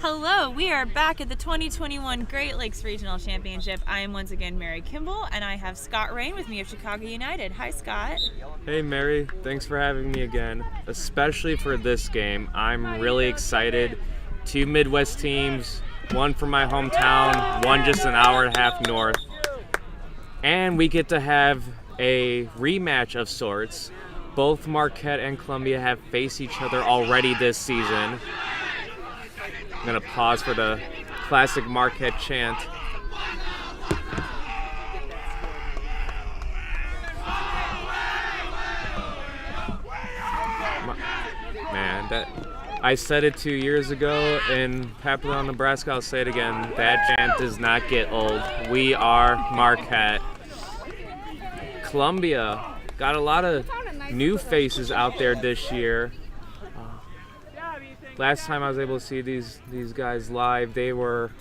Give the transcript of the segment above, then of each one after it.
Hello, we are back at the 2021 Great Lakes Regional Championship. I am once again Mary Kimball, and I have Scott Rain with me of Chicago United. Hi, Scott. Hey, Mary. Thanks for having me again, especially for this game. I'm really excited. Two Midwest teams, one from my hometown, one just an hour and a half north. And we get to have a rematch of sorts. Both Marquette and Columbia have faced each other already this season. I'm going to pause for the classic Marquette chant. Man, I said it 2 years ago in Papillon, Nebraska. I'll say it again. That chant does not get old. We are Marquette. Columbia got a lot of new faces out there this year. Last time I was able to see these guys live, they were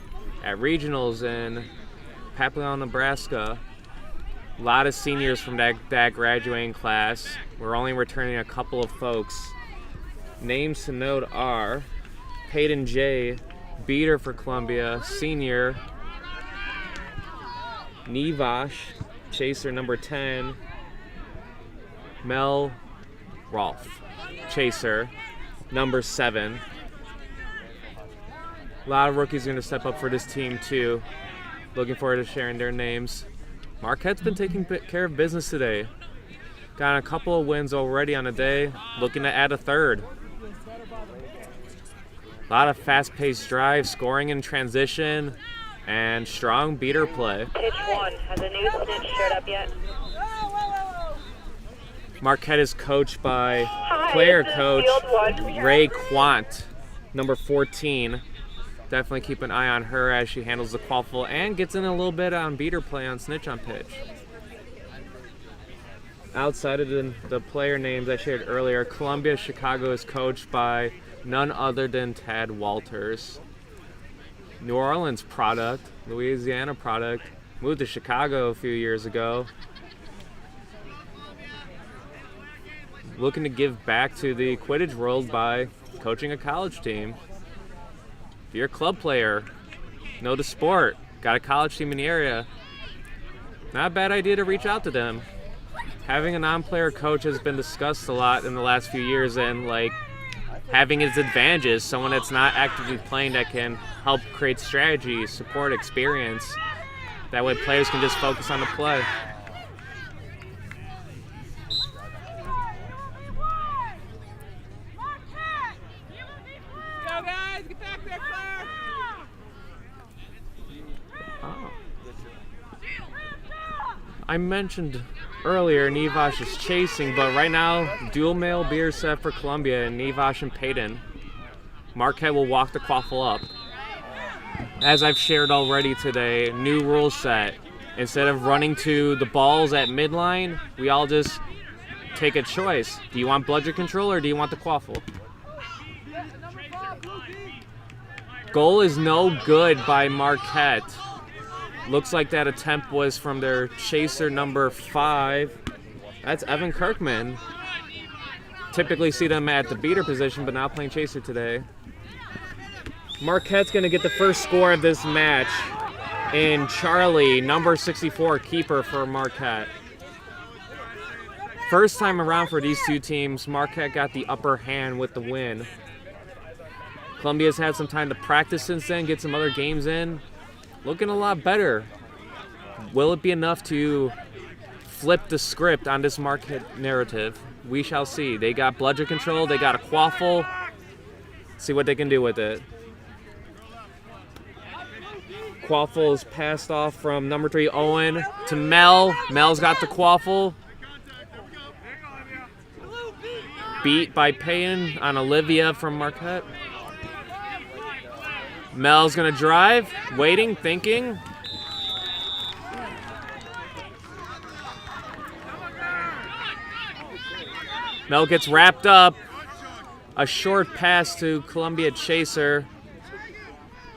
at regionals in Papillon, Nebraska. A lot of seniors from that graduating class. We're only returning a couple of folks. Names to note are Peyton J, beater for Columbia, senior. Nevash, chaser number 10. Mel Rolfe, chaser number 7. A lot of rookies are going to step up for this team too. Looking forward to sharing their names. Marquette's been taking care of business today. Got a couple of wins already on the day. Looking to add a third. A lot of fast-paced drive, scoring in transition, and strong beater play. Pitch 1. Has a new snitch showed up yet? Marquette is coached by player coach Ray Quant, number 14. Definitely keep an eye on her as she handles the quaffle and gets in a little bit on beater play on snitch on pitch. Outside of the player names I shared earlier, Columbia Chicago is coached by none other than Tad Walters. New Orleans product, Louisiana product, moved to Chicago a few years ago. Looking to give back to the Quidditch world by coaching a college team. If you're a club player, know the sport, got a college team in the area, not a bad idea to reach out to them. Having a non-player coach has been discussed a lot in the last few years, and having its advantages, someone that's not actively playing that can help create strategy, support, experience. That way players can just focus on the play. I mentioned earlier Nevash is chasing, but right now dual male beer set for Columbia and Nevash and Peyton. Marquette will walk the quaffle up. As I've shared already today, new rule set. Instead of running to the balls at midline, we all just take a choice. Do you want bludger control or do you want the quaffle? Goal is no good by Marquette. Looks like that attempt was from their chaser number 5. That's Evan Kirkman. Typically see them at the beater position, but now playing chaser today. Marquette's going to get the first score of this match in Charlie, number 64, keeper for Marquette. First time around for these two teams, Marquette got the upper hand with the win. Columbia's had some time to practice since then, get some other games in. Looking a lot better. Will it be enough to flip the script on this Marquette narrative? We shall see. They got bludger control. They got a quaffle. See what they can do with it. Quaffle is passed off from number 3, Owen, to Mel. Mel's got the quaffle. Beat by Payton on Olivia from Marquette. Mel's gonna drive, waiting, thinking. Mel gets wrapped up. A short pass to Columbia chaser.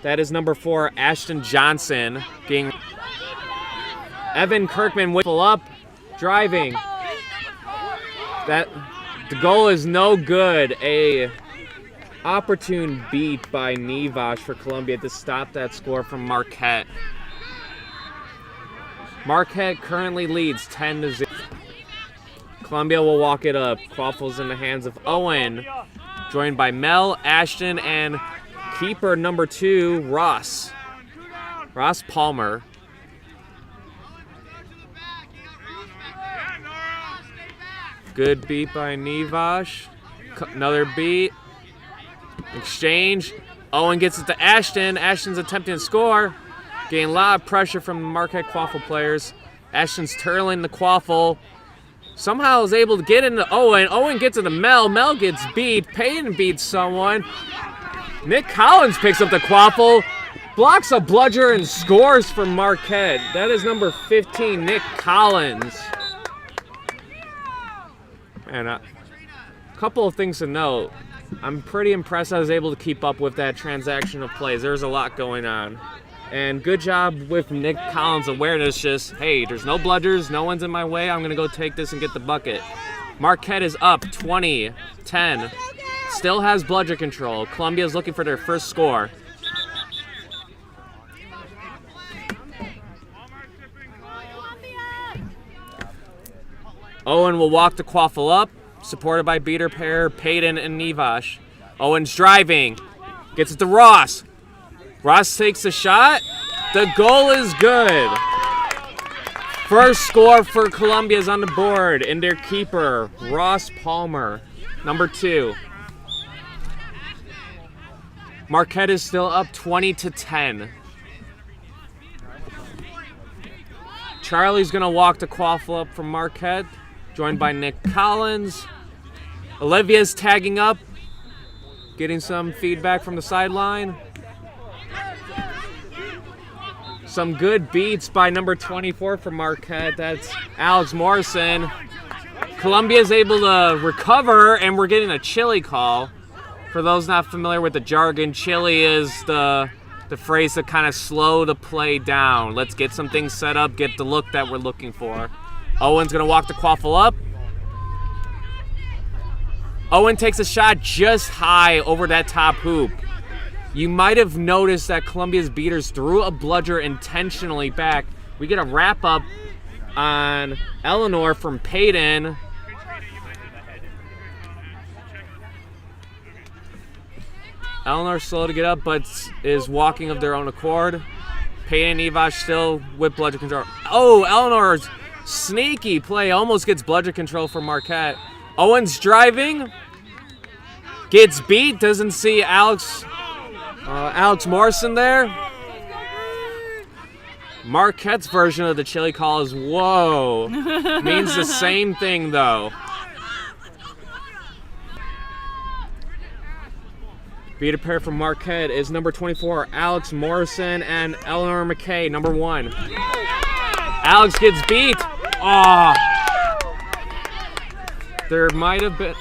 That is number 4, Ashton Johnson. Evan Kirkman will pull up, driving. That the goal is no good. A opportune beat by Nivash for Columbia to stop that score from Marquette. Marquette currently leads 10-0. Columbia will walk it up. Quaffle's in the hands of Owen, joined by Mel, Ashton, and keeper number 2, Ross Palmer. Good beat by Nivash. Another beat. Exchange. Owen gets it to Ashton. Ashton's attempting to score. Getting a lot of pressure from the Marquette Quaffle players. Ashton's turtling the Quaffle. Somehow is able to get into Owen. Owen gets into Mel. Mel gets beat. Payton beats someone. Nick Collins picks up the Quaffle. Blocks a bludger and scores for Marquette. That is number 15, Nick Collins. And a couple of things to note. I'm pretty impressed I was able to keep up with that transaction of plays. There's a lot going on. And good job with Nick Collins' awareness. Just, hey, there's no bludgers, no one's in my way. I'm going to go take this and get the bucket. Marquette is up 20-10. Still has bludger control. Columbia's looking for their first score. Owen will walk the Quaffle up, supported by beater pair Payton and Nivash. Owen's driving. Gets it to Ross. Ross takes a shot. The goal is good. First score for Columbia is on the board, and their keeper, Ross Palmer, number 2. Marquette is still up 20-10. Charlie's going to walk the Quaffle up from Marquette, joined by Nick Collins. Olivia's tagging up, getting some feedback from the sideline. Some good beats by number 24 for Marquette. That's Alex Morrison. Columbia's able to recover, and we're getting a chili call. For those not familiar with the jargon, chili is the phrase to kind of slow the play down. Let's get some things set up, get the look that we're looking for. Owen's going to walk the Quaffle up. Owen takes a shot just high over that top hoop. You might have noticed that Columbia's beaters threw a bludger intentionally back. We get a wrap-up on Eleanor from Payton. Eleanor slow to get up, but is walking of their own accord. Payton and Nivash still with bludger control. Oh, Eleanor's sneaky play almost gets bludger control for Marquette. Owen's driving. Gets beat. Doesn't see Alex Morrison there. Marquette's version of the chili call is whoa. Means the same thing though. Beater pair from Marquette is number 24, Alex Morrison, and Eleanor McKay, number 1. Alex gets beat. Oh. There might have been...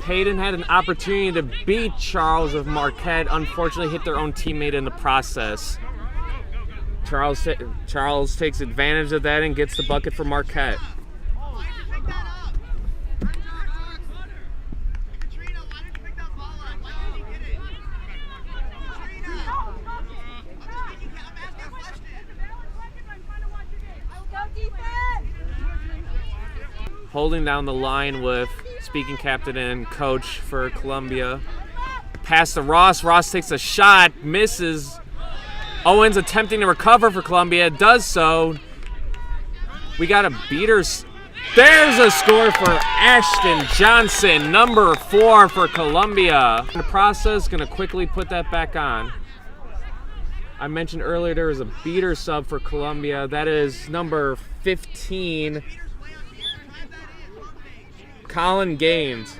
Payton had an opportunity to beat Charles of Marquette. Unfortunately, hit their own teammate in the process. Charles takes advantage of that and gets the bucket for Marquette. Holding down the line with speaking captain and coach for Columbia. Pass to Ross. Ross takes a shot, misses. Owens attempting to recover for Columbia, does so. We got a beater. There's a score for Ashton Johnson, number 4 for Columbia. In the process, gonna quickly put that back on. I mentioned earlier there was a beater sub for Columbia. That is number 15, Colin Gaines.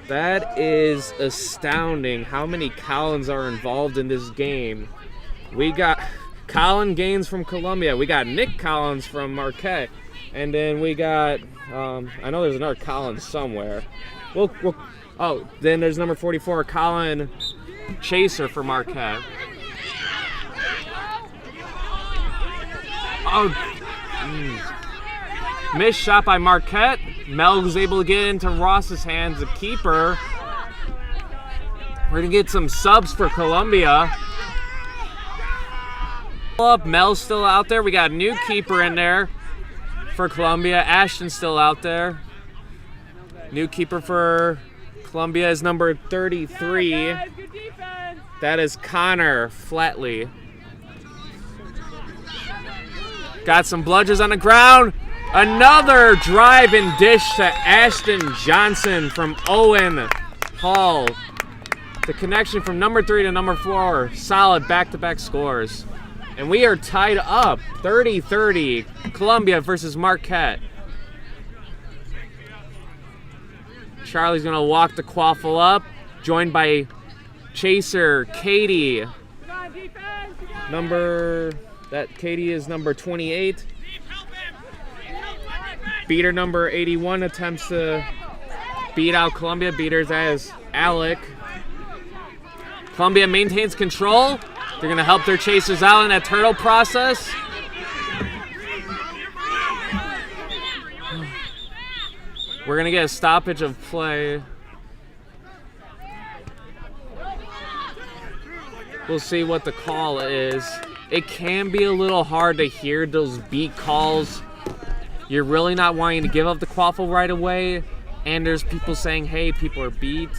That is astounding how many Collins are involved in this game. We got Colin Gaines from Columbia. We got Nick Collins from Marquette. And then we got, I know there's another Collins somewhere. Then there's number 44, Colin Chaser for Marquette. Missed shot by Marquette. Mel was able to get into Ross's hands, the keeper. We're going to get some subs for Columbia. Mel's still out there. We got a new keeper in there for Columbia. Ashton's still out there. New keeper for Columbia is number 33. That is Connor Flatley. Got some bludgers on the ground. Another drive and dish to Ashton Johnson from Owen Hall. The connection from number 3 to number 4. Solid back-to-back scores. And we are tied up 30-30. Columbia versus Marquette. Charlie's going to walk the quaffle up, joined by Chaser Katie. Katie is number 28. Beater number 81 attempts to beat out Columbia. Beaters as Alec. Columbia maintains control. They're going to help their chasers out in that turtle process. We're going to get a stoppage of play. We'll see what the call is. It can be a little hard to hear those beat calls. You're really not wanting to give up the quaffle right away. And there's people saying, hey, people are beat.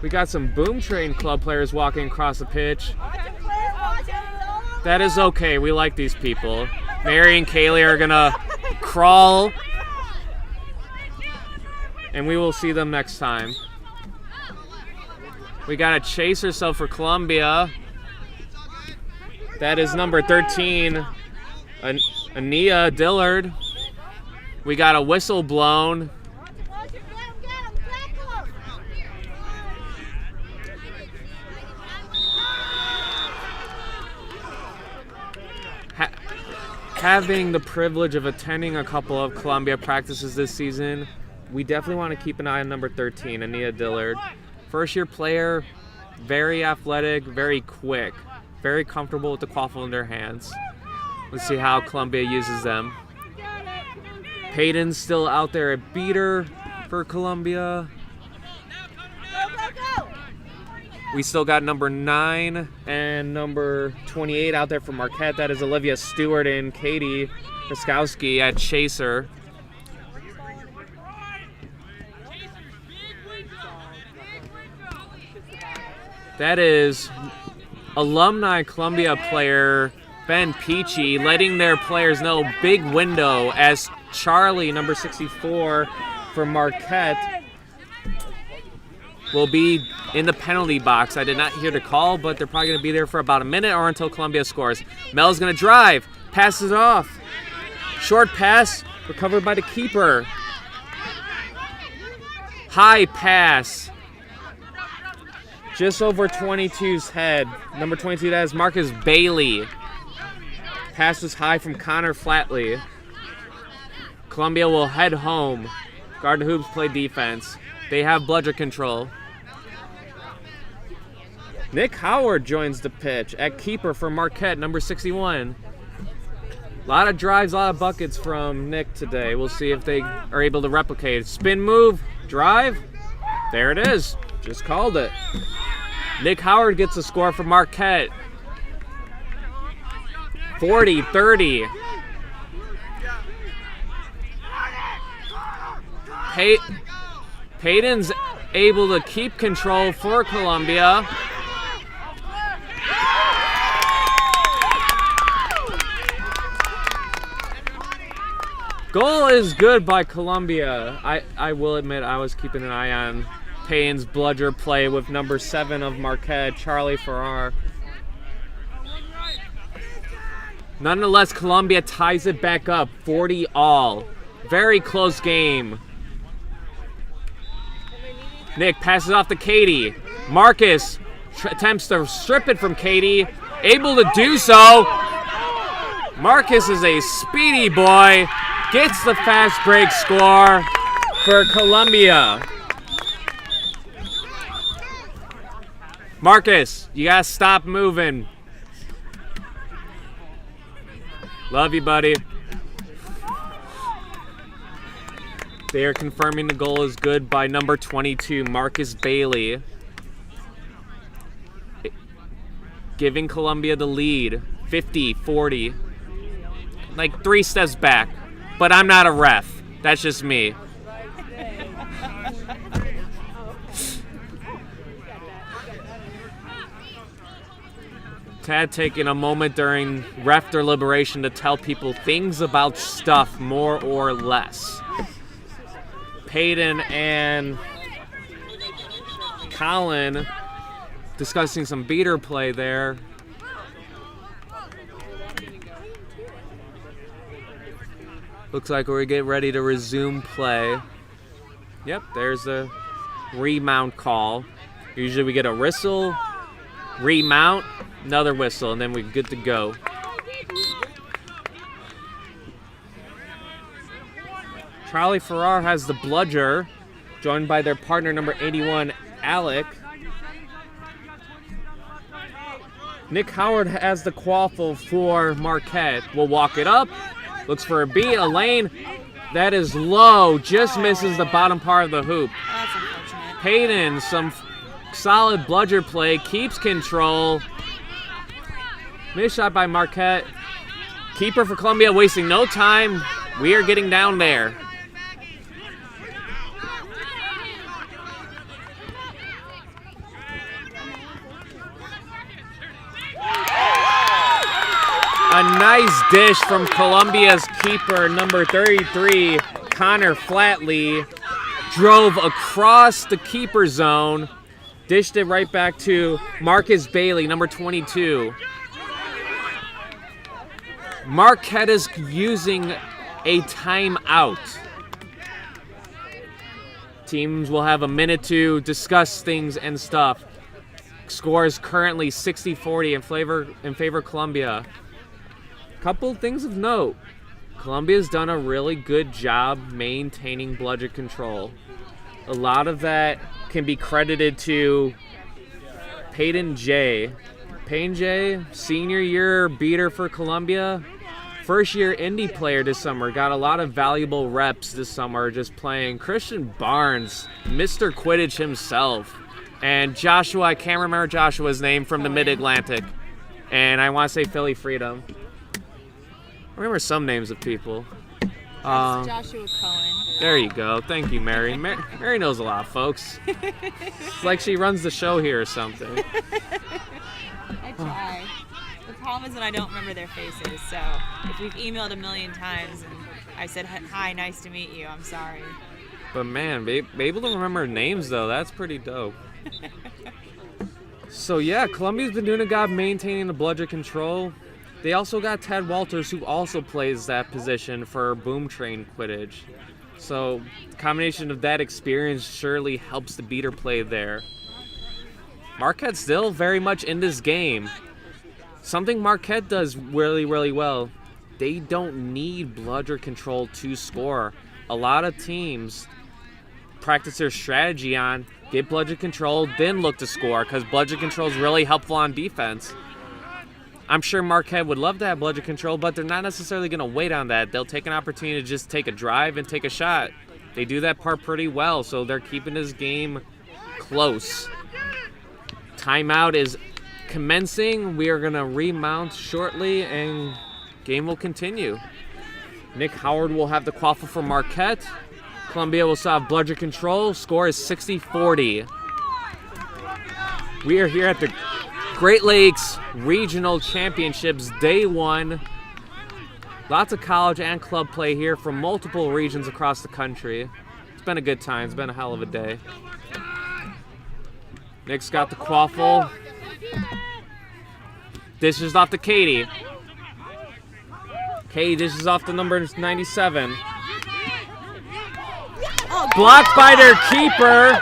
We got some Boom Train Club players walking across the pitch. That is okay. We like these people. Mary and Kaylee are going to crawl. And we will see them next time. We got a chaser cell for Columbia. That is number 13, Ania Dillard. We got a whistle blown. Having the privilege of attending a couple of Columbia practices this season, we definitely want to keep an eye on number 13, Ania Dillard. First-year player, very athletic, very quick, very comfortable with the quaffle in their hands. Let's see how Columbia uses them. Peyton's still out there at beater for Columbia. We still got number 9 and number 28 out there for Marquette. That is Olivia Stewart and Katie Ruskowski at chaser. That is alumni Columbia player Ben Peachy letting their players know big window as Charlie, number 64 for Marquette, will be in the penalty box. I did not hear the call, but they're probably going to be there for about a minute or until Columbia scores. Mel's going to drive, passes off. Short pass, recovered by the keeper. High pass. Just over 22's head. Number 22, that is Marcus Bailey. Pass was high from Connor Flatley. Columbia will head home. Garden Hoops play defense. They have bludger control. Nick Howard joins the pitch at keeper for Marquette, number 61. A lot of drives, a lot of buckets from Nick today. We'll see if they are able to replicate. Spin move, drive. There it is. Just called it. Nick Howard gets a score for Marquette. 40-30. Peyton's able to keep control for Columbia. Goal is good by Columbia. I will admit I was keeping an eye on Payne's bludger play with number 7 of Marquette, Charlie Farrar. Nonetheless, Columbia ties it back up, 40-all. Very close game. Nick passes off to Katie. Marcus attempts to strip it from Katie. Able to do so. Marcus is a speedy boy. Gets the fast break score for Columbia. Marcus, you gotta stop moving. Love you, buddy. They are confirming the goal is good by number 22, Marcus Bailey. Giving Columbia the lead, 50-40. Like 3 steps back. But I'm not a ref. That's just me. Tad taking a moment during ref deliberation to tell people things about stuff more or less. Peyton and Colin discussing some beater play there. Looks like we're getting ready to resume play. Yep, there's a remount call. Usually we get a whistle, remount, another whistle, and then we're good to go. Charlie Farrar has the bludger, joined by their partner number 81, Alec. Nick Howard has the quaffle for Marquette. Will walk it up, looks for a beat, a lane. That is low, just misses the bottom part of the hoop. That's unfortunate. Payton, some solid bludger play, keeps control. Missed shot by Marquette. Keeper for Columbia wasting no time. We are getting down there. A nice dish from Columbia's keeper, number 33, Connor Flatley. Drove across the keeper zone. Dished it right back to Marcus Bailey, number 22. Marquette is using a timeout. Teams will have a minute to discuss things and stuff. Score is currently 60-40 in favor of Columbia. Couple things of note. Columbia's done a really good job maintaining bludger control. A lot of that can be credited to Peyton J. Peyton J, senior year beater for Columbia. First year indie player this summer. Got a lot of valuable reps this summer just playing. Christian Barnes, Mr. Quidditch himself. And Joshua, I can't remember Joshua's name, from the Mid-Atlantic. And I want to say Philly Freedom. I remember some names of people. Joshua Cohen. There you go. Thank you, Mary. Mary knows a lot, folks. It's like she runs the show here or something. I try. The problem is that I don't remember their faces, so if we've emailed a million times and I said, hi, nice to meet you, I'm sorry. But man, be able to remember names, though, that's pretty dope. So yeah, Columbia's been doing a job maintaining the bludger control. They also got Ted Walters, who also plays that position for Boom Train Quidditch. So the combination of that experience surely helps the beater play there. Marquette's still very much in this game. Something Marquette does really, really well. They don't need bludger control to score. A lot of teams practice their strategy on get bludger control, then look to score, because bludger control is really helpful on defense. I'm sure Marquette would love to have bludger control, but they're not necessarily going to wait on that. They'll take an opportunity to just take a drive and take a shot. They do that part pretty well, so they're keeping this game close. Timeout is commencing. We are going to remount shortly, and game will continue. Nick Howard will have the quaffle for Marquette. Columbia will still have bludger control. Score is 60-40. We are here at the Great Lakes Regional Championships, Day 1. Lots of college and club play here from multiple regions across the country. It's been a good time. It's been a hell of a day. Nick's got the quaffle. Dishes off to Katie. Katie dishes off to number 97. Blocked by their keeper.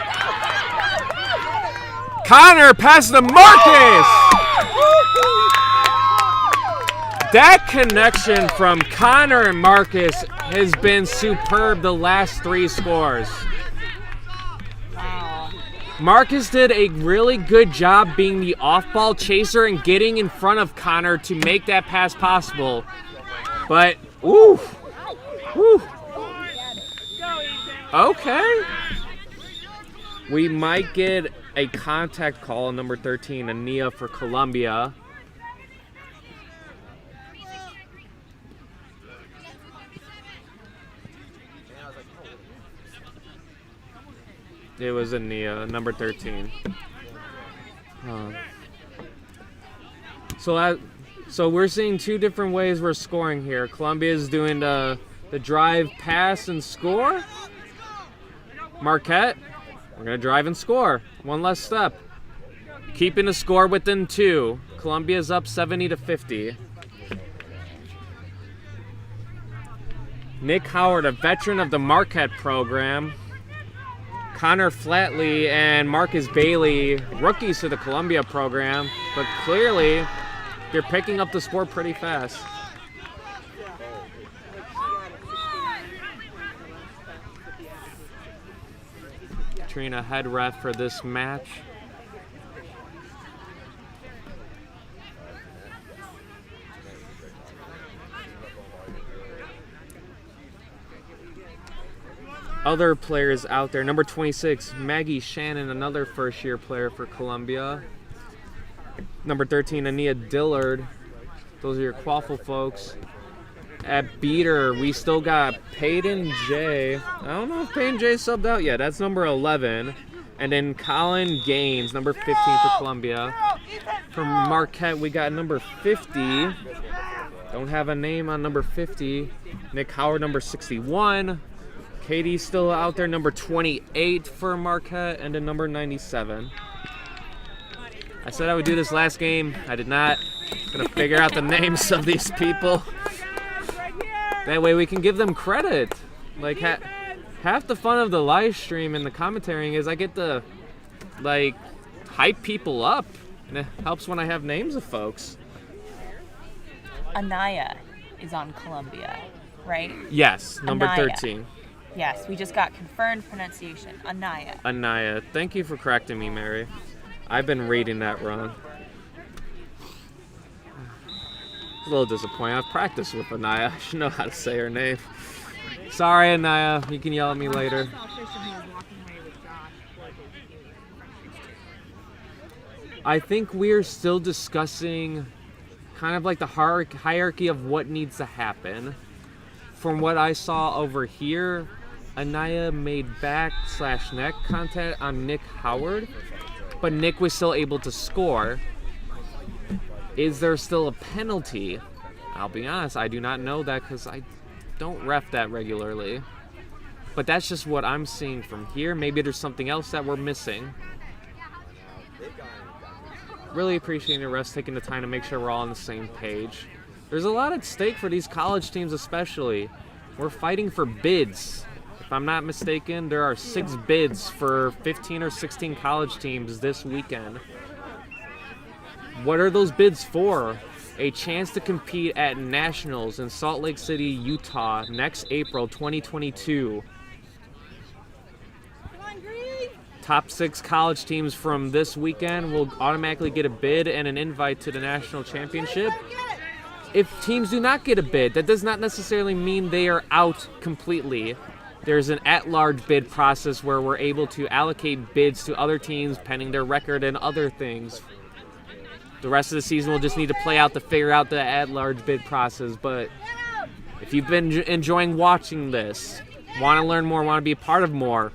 Connor passes to Marcus. That connection from Connor and Marcus has been superb the last 3 scores. Wow. Marcus did a really good job being the off-ball chaser and getting in front of Connor to make that pass possible. But, ooh. Okay. We might get a contact call on number 13, Ania for Columbia. It was Ania, number 13. So we're seeing two different ways we're scoring here. Columbia is doing the drive, pass, and score. Marquette, we're going to drive and score. One less step. Keeping the score within 2. Columbia's up 70-50. Nick Howard, a veteran of the Marquette program. Connor Flatley and Marcus Bailey, rookies to the Columbia program, but clearly they're picking up the sport pretty fast. Trina, head ref for this match. Other players out there, number 26, Maggie Shannon, another first-year player for Columbia. Number 13, Ania Dillard. Those are your Quaffle folks. At beater, we still got Peyton J. I don't know if Peyton J subbed out yet. That's number 11. And then Colin Gaines, number 15 for Columbia. From Marquette, we got number 50. Don't have a name on number 50. Nick Howard, number 61. Katie's still out there, number 28 for Marquette, and then number 97. I said I would do this last game. I did not. I'm gonna figure out the names of these people. That way we can give them credit. Like half the fun of the live stream and the commentating is I get to like hype people up, and it helps when I have names of folks. Anaya is on Columbia, right? Yes, number Anaya. 13. Yes, we just got confirmed pronunciation. Anaya. Anaya. Thank you for correcting me, Mary. I've been reading that wrong. A little disappointed. I've practiced with Anaya. I should know how to say her name. Sorry, Anaya. You can yell at me later. I think we're still discussing kind of like the hierarchy of what needs to happen. From what I saw over here, Anaya made back/neck contact on Nick Howard, but Nick was still able to score. Is there still a penalty? I'll be honest, I do not know that because I don't ref that regularly. But that's just what I'm seeing from here. Maybe there's something else that we're missing. Really appreciating the refs taking the time to make sure we're all on the same page. There's a lot at stake for these college teams especially. We're fighting for bids. If I'm not mistaken, there are 6 bids for 15 or 16 college teams this weekend. What are those bids for? A chance to compete at Nationals in Salt Lake City, Utah, next April 2022. Top 6 college teams from this weekend will automatically get a bid and an invite to the national championship. If teams do not get a bid, that does not necessarily mean they are out completely. There's an at-large bid process where we're able to allocate bids to other teams pending their record and other things. The rest of the season we'll just need to play out to figure out the at-large bid process. But if you've been enjoying watching this, want to learn more, want to be a part of more,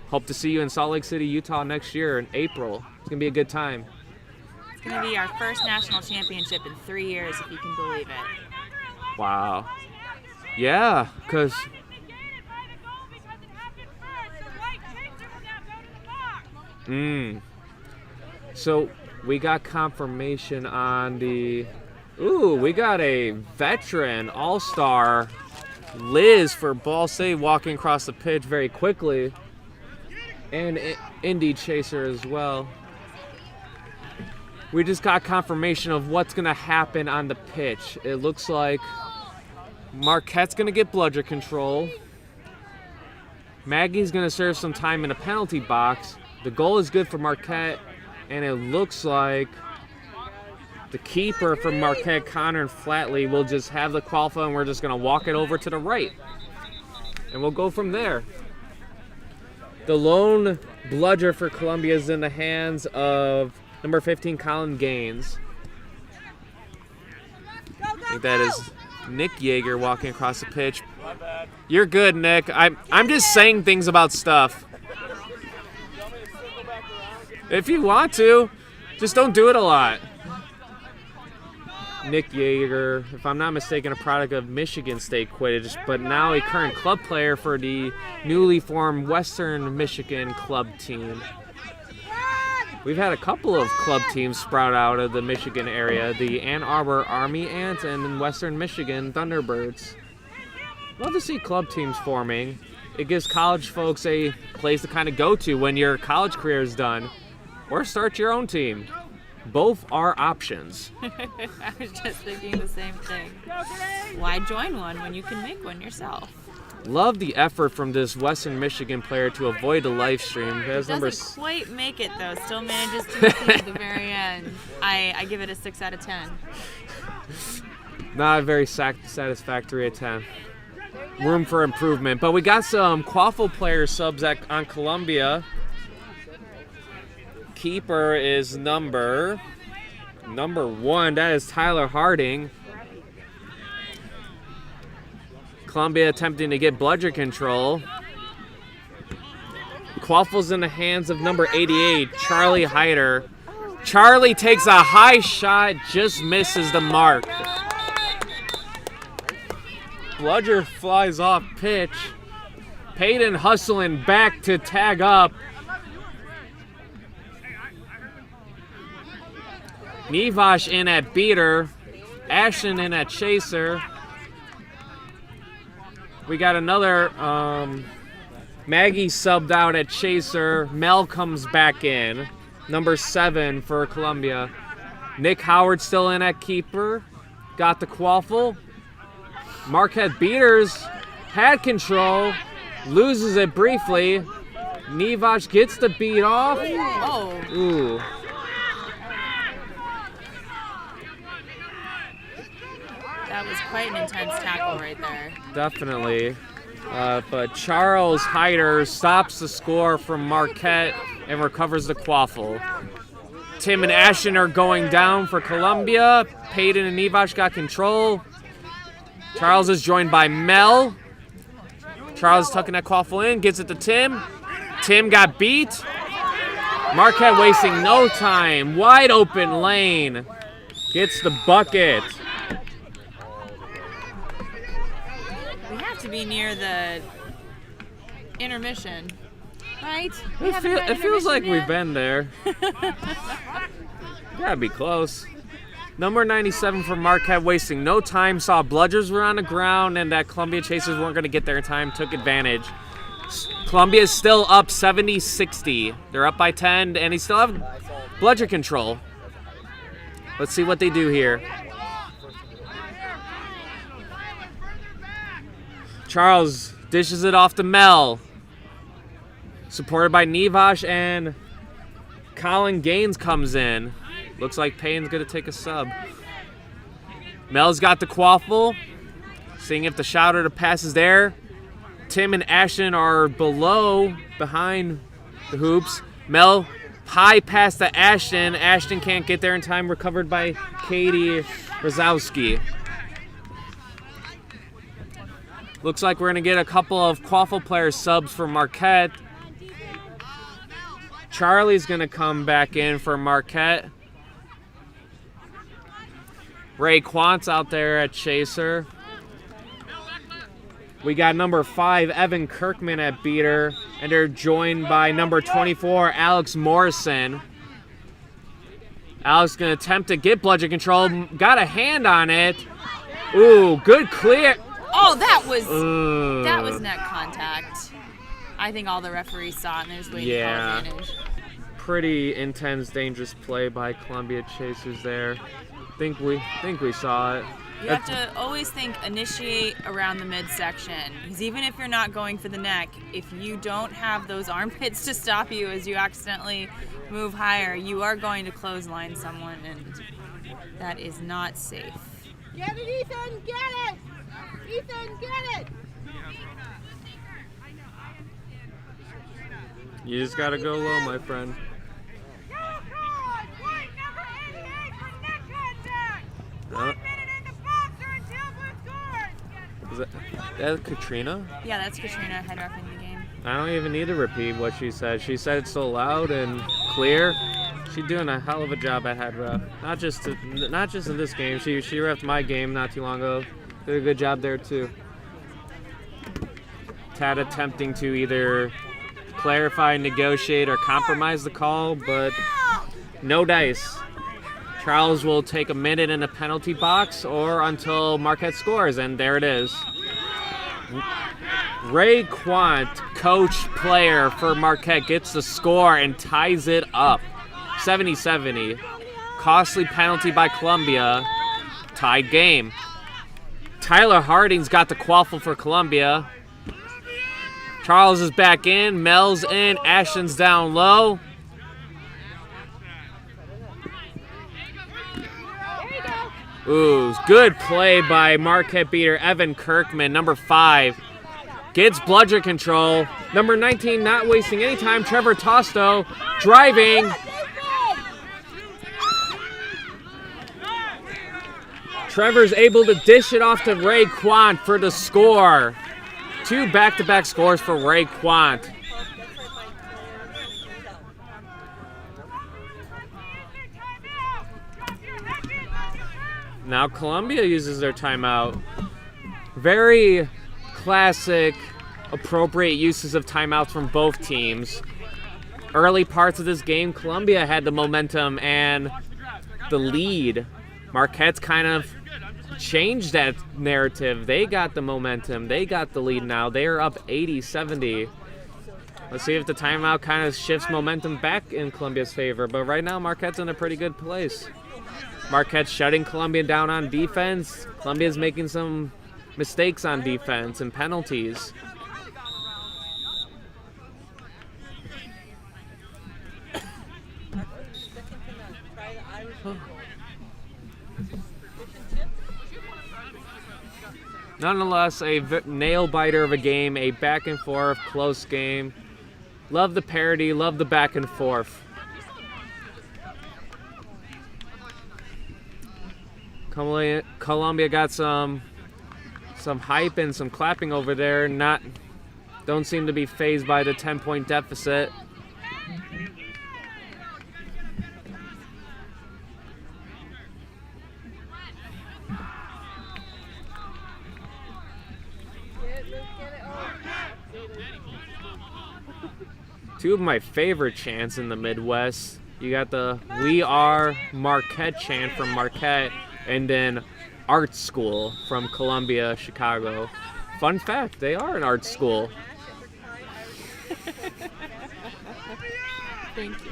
hope to see you in Salt Lake City, Utah next year in April. It's going to be a good time. It's going to be our first national championship in 3 years, if you can believe it. Wow. Yeah, because... So we got confirmation on the... Ooh, we got a veteran all-star, Liz for Ball State, walking across the pitch very quickly. And Indy Chaser as well. We just got confirmation of what's going to happen on the pitch. It looks like Marquette's going to get bludger control. Maggie's going to serve some time in the penalty box. The goal is good for Marquette, and it looks like the keeper from Marquette, Connor Flatley, will just have the qualifier, and we're just going to walk it over to the right. And we'll go from there. The lone bludger for Columbia is in the hands of number 15, Colin Gaines. I think that is Nick Yeager walking across the pitch. You're good, Nick. I'm just saying things about stuff. If you want to, just don't do it a lot. Nick Yeager, if I'm not mistaken, a product of Michigan State Quidditch, but now a current club player for the newly formed Western Michigan club team. We've had a couple of club teams sprout out of the Michigan area, the Ann Arbor Army Ants and Western Michigan Thunderbirds. Love to see club teams forming. It gives college folks a place to kind of go to when your college career is done, or start your own team. Both are options. I was just thinking the same thing. Why join one when you can make one yourself? Love the effort from this Western Michigan player to avoid the live stream. Doesn't quite make it though. Still manages to make it at the very end. I give it a 6 out of 10. Not a very satisfactory at 10. Room for improvement. But we got some Quaffle player subs on Columbia. Keeper is number 1. That is Tyler Harding. Columbia attempting to get bludger control. Quaffle's in the hands of number 88, Charlie Hyder. Charlie takes a high shot, just misses the mark. Bludger flies off pitch. Payton hustling back to tag up. Nivash in at beater. Ashton in at chaser. We got another Maggie subbed out at chaser. Mel comes back in. Number 7 for Columbia. Nick Howard still in at keeper. Got the quaffle. Marquette Beaters had control. Loses it briefly. Nivash gets the beat off. Oh. Ooh. That was quite an intense tackle right there. Definitely. But Charles Hyder stops the score from Marquette and recovers the quaffle. Tim and Ashton are going down for Columbia. Payton and Nivash got control. Charles is joined by Mel. Charles is tucking that quaffle in, gets it to Tim. Tim got beat. Marquette wasting no time. Wide open lane. Gets the bucket. We have to be near the intermission, right? It feels like we've been there. Gotta be close. Number 97 for Marquette wasting no time. Saw bludgers were on the ground and that Columbia Chasers weren't going to get there in time. Took advantage. Columbia is still up 70-60. They're up by 10 and they still have bludger control. Let's see what they do here. Charles dishes it off to Mel. Supported by Nivash and Colin Gaines comes in. Looks like Payne's going to take a sub. Mel's got the quaffle. Seeing if the shot or the pass is there. Tim and Ashton are behind the hoops. Mel high pass to Ashton. Ashton can't get there in time. Recovered by Katie Rozowski. Looks like we're going to get a couple of quaffle player subs for Marquette. Charlie's going to come back in for Marquette. Ray Quant's out there at chaser. We got number 5, Evan Kirkman at beater. And they're joined by number 24, Alex Morrison. Alex going to attempt to get bludger control. Got a hand on it. Ooh, good clear. Oh, that was net contact. I think all the referees saw it and they're just waiting for advantage. Pretty intense, dangerous play by Columbia Chasers there. Think we saw it. You have to always think initiate around the midsection. Because even if you're not going for the neck, if you don't have those armpits to stop you as you accidentally move higher, you are going to clothesline someone, and that is not safe. Get it, Ethan! Get it! Ethan, get it! You just gotta go low, my friend. Is that Katrina? Yeah, that's Katrina head ref in the game. I don't even need to repeat what she said. She said it so loud and clear. She's doing a hell of a job at head ref. Not just in this game. She refed my game not too long ago. Did a good job there too. Tad attempting to either clarify, negotiate, or compromise the call, but no dice. Charles will take a minute in the penalty box or until Marquette scores, and there it is. Ray Quant, coach player for Marquette, gets the score and ties it up. 70-70. Costly penalty by Columbia. Tied game. Tyler Harding's got the quaffle for Columbia. Charles is back in. Mel's in. Ashton's down low. Ooh, good play by Marquette beater Evan Kirkman, number 5. Gets bludger control. Number 19 not wasting any time. Trevor Tosto driving. Trevor's able to dish it off to Ray Quant for the score. 2 back-to-back scores for Ray Quant. Now Columbia uses their timeout. Very classic, appropriate uses of timeouts from both teams. Early parts of this game, Columbia had the momentum and the lead. Marquette's kind of changed that narrative. They got the momentum. They got the lead now. They're up 80-70. Let's see if the timeout kind of shifts momentum back in Columbia's favor. But right now, Marquette's in a pretty good place. Marquette's shutting Columbia down on defense. Columbia's making some mistakes on defense and penalties. Nonetheless, a nail-biter of a game, a back-and-forth, close game. Love the parity, love the back-and-forth. Columbia got some hype and some clapping over there. Don't seem to be fazed by the 10-point deficit. Two of my favorite chants in the Midwest. You got the "We Are Marquette" chant from Marquette, and then art school from Columbia, Chicago. Fun fact, they are an art school. Thank you.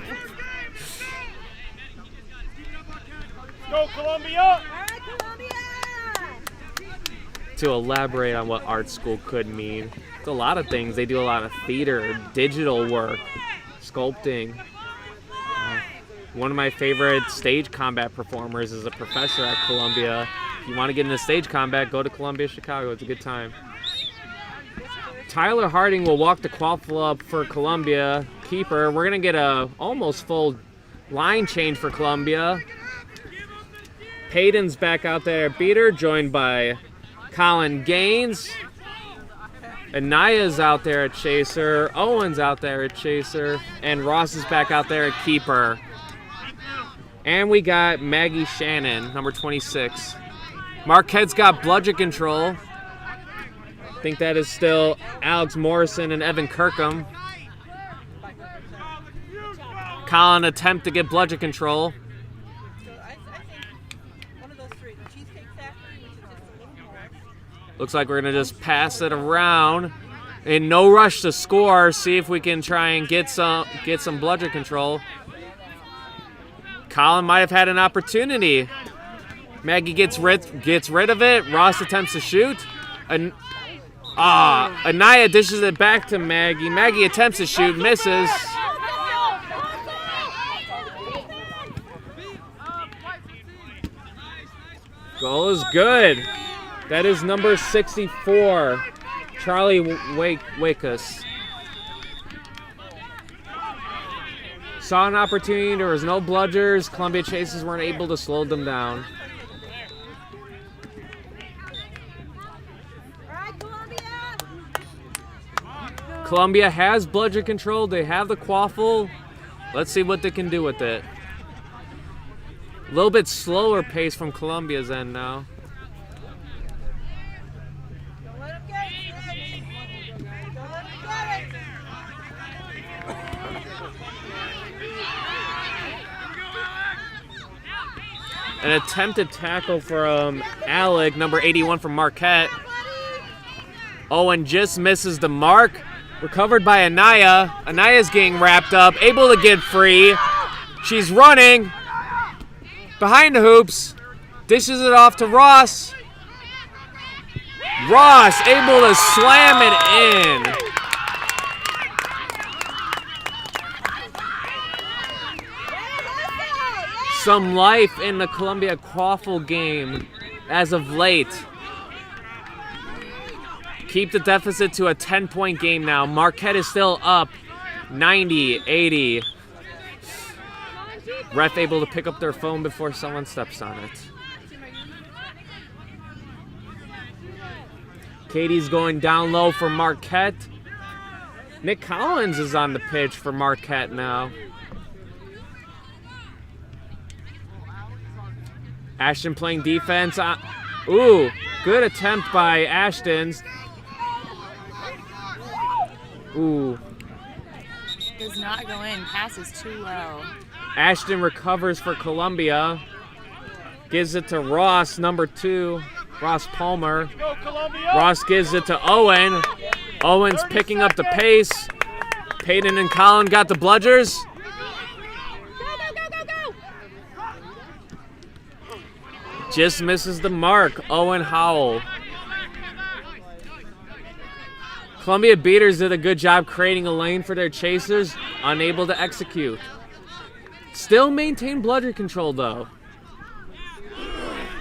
Go Columbia! All right, Columbia! To elaborate on what art school could mean, it's a lot of things. They do a lot of theater, digital work, sculpting. One of my favorite stage combat performers is a professor at Columbia. If you want to get into stage combat, go to Columbia, Chicago. It's a good time. Tyler Harding will walk the quaffle up for Columbia. Keeper. We're going to get a almost full line change for Columbia. Payton's back out there at beater, joined by Colin Gaines. Anaya's out there at chaser. Owen's out there at chaser. And Ross is back out there at keeper. And we got Maggie Shannon, number 26. Marquette's got bludger control. I think that is still Alex Morrison and Evan Kirkham. Colin attempt to get bludger control. Looks like we're going to just pass it around. In no rush to score. See if we can try and get some bludger control. Colin might have had an opportunity. Maggie gets rid of it. Ross attempts to shoot. Anaya dishes it back to Maggie. Maggie attempts to shoot, misses. Goal is good. That is number 64, Charlie Wakus. Saw an opportunity. There was no bludgers. Columbia Chasers weren't able to slow them down. All right, Columbia. Columbia has bludger control. They have the quaffle. Let's see what they can do with it. A little bit slower pace from Columbia's end now. Don't let him get it. Don't let him get it. An attempted tackle from Alec, number 81 from Marquette. Owen just misses the mark. Recovered by Anaya. Anaya's getting wrapped up, able to get free. She's running. Behind the hoops. Dishes it off to Ross. Ross able to slam it in. Some life in the Columbia Quaffle game as of late. Keep the deficit to a 10-point game now. Marquette is still up 90-80. Ref able to pick up their phone before someone steps on it. Katie's going down low for Marquette. Nick Collins is on the pitch for Marquette now. Ashton playing defense. Ooh, good attempt by Ashton's. Ooh. Does not go in. Pass is too low. Ashton recovers for Columbia. Gives it to Ross, number 2. Ross Palmer. Go, Columbia. Ross gives it to Owen. Owen's picking up the pace. Peyton and Colin got the bludgers. Just misses the mark. Owen Howell. Columbia Beaters did a good job creating a lane for their chasers, unable to execute. Still maintain bludger control though.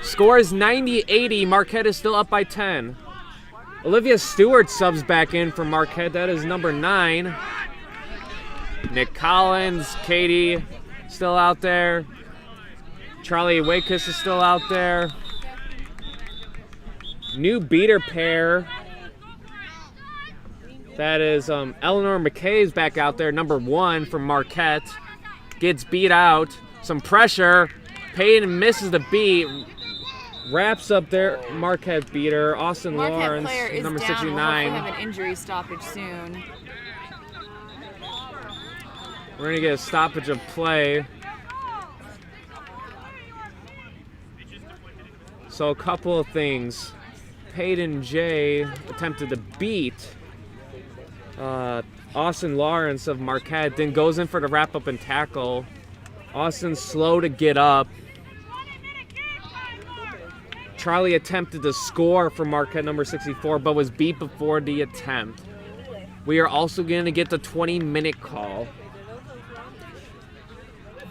Score is 90-80. Marquette is still up by 10. Olivia Stewart subs back in for Marquette. That is number 9. Nick Collins, Katie still out there. Charlie Wakus is still out there. New beater pair. That is Eleanor McKay is back out there, number 1 from Marquette. Gets beat out. Some pressure. Payton misses the beat. Wraps up there. Marquette beater. Austin Marquette Lawrence, player is number down. 69. We'll hopefully have an injury stoppage soon. We're going to get a stoppage of play. So a couple of things. Peyton J attempted to beat Austin Lawrence of Marquette, then goes in for the wrap up and tackle. Austin's slow to get up. Charlie attempted to score for Marquette, number 64, but was beat before the attempt. We are also going to get the 20-minute call.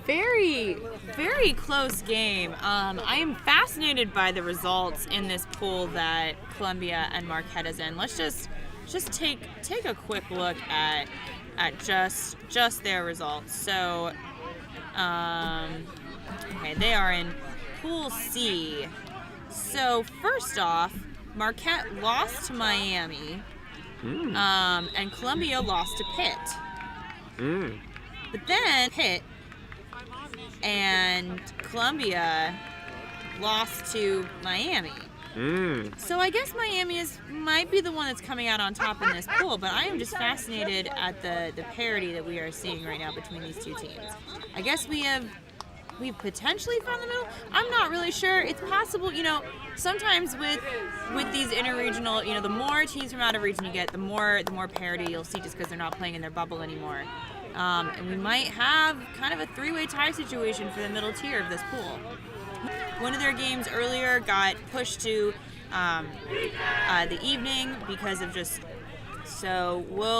Very, very close game. I am fascinated by the results in this pool that Columbia and Marquette is in. Let's just take a quick look at just their results. So, okay, they are in Pool C. So first off, Marquette lost to Miami, and Columbia lost to Pitt. But then Pitt and Columbia lost to Miami. So I guess Miami might be the one that's coming out on top in this pool, but I am just fascinated at the parity that we are seeing right now between these two teams. I guess we've potentially found the middle. I'm not really sure. It's possible, sometimes with these interregional, the more teams from out of region you get, the more parity you'll see just because they're not playing in their bubble anymore. And we might have kind of a three-way tie situation for the middle tier of this pool. One of their games earlier got pushed to the evening because of so we'll